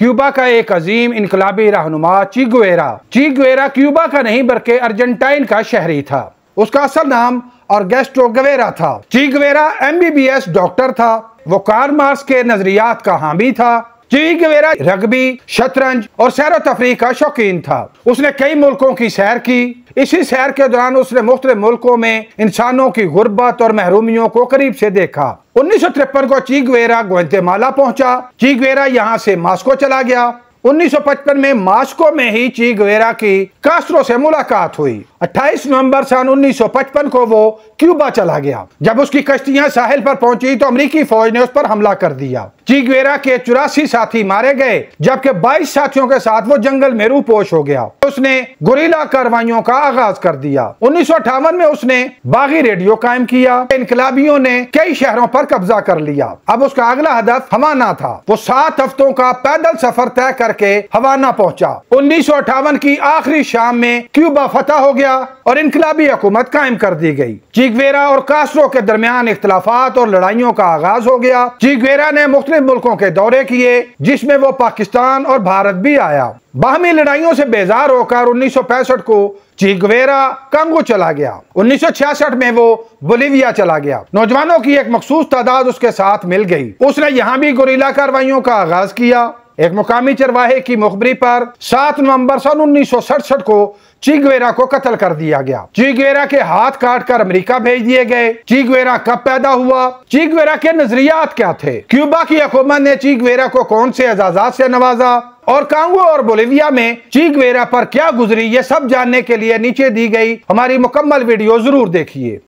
Cuba का एक अजीम इनकलाबी रहनुमा चे गुवेरा। चे गुवेरा क्यूबा का नहीं बल्कि अर्जेंटाइन का शहरी था। उसका असल नाम ऑगस्टो गुवेरा था। चे गुवेरा MBBS डॉक्टर था। वो कार्ल मार्क्स के नजरियात का हामी था। चे गुवेरा रग्बी, शतरंज और सैर तफरीह का शौकीन था। उसने कई मुल्कों की सैर की। इसी सैर के दौरान उसने मुख्तलिफ मुल्कों में इंसानों की गुर्बत और महरूमियों को करीब से देखा। 1953 को चे गुवेरा ग्वाटेमाला पहुंचा। चे गुवेरा यहाँ से मॉस्को चला गया। 1955 में मॉस्को में ही चे गुवेरा की कास्ट्रो से मुलाकात हुई। 28 नवंबर सन 1955 को वो क्यूबा चला गया। जब उसकी कश्तियां साहिल पर पहुंची तो अमेरिकी फौज ने उस पर हमला कर दिया। चे गुवेरा के 84 साथी मारे गए, जबकि 22 साथियों के साथ वो जंगल में रूपोश हो गया। उसने गुरिल्ला कार्रवाइयों का आगाज कर दिया। 1958 में उसने बागी रेडियो कायम किया। इनकलाबियों ने कई शहरों पर कब्जा कर लिया। अब उसका अगला हदफ हवाना था। वो 7 हफ्तों का पैदल सफर तय करके हवाना पहुंचा। 1958 की आखिरी शाम में क्यूबा फतह हो गया और इनकलाबी हुकूमत कायम कर दी गई। चे गुवेरा और कास्ट्रो के दरमियान इख्तलाफात और लड़ाइयों का आगाज हो गया। चे गुवेरा ने मुख्तलिफ मुल्कों के दौरे किए, जिसमें वो पाकिस्तान और भारत भी आया। बाहमी लड़ाइयों से बेजार होकर 1965 को चे गुवेरा कांगो चला गया। 1966 में वो बोलिविया चला गया। नौजवानों की एक मखसूस तादाद उसके साथ मिल गई। उसने यहाँ भी गुरिल्ला कार्रवाइयों का आगाज किया। एक मुकामी चरवाहे की मुखबरी पर 7 नवंबर सन 1967 को चे गुवेरा को कत्ल कर दिया गया। चे गुवेरा के हाथ काट कर अमेरिका भेज दिए गए। चे गुवेरा कब पैदा हुआ? चे गुवेरा के नजरियात क्या थे? क्यूबा की हुकूमत ने चे गुवेरा को कौन से एजाजात से नवाजा और कांगो और बोलिविया में चे गुवेरा पर क्या गुजरी, ये सब जानने के लिए नीचे दी गई हमारी मुकम्मल वीडियो जरूर देखिए।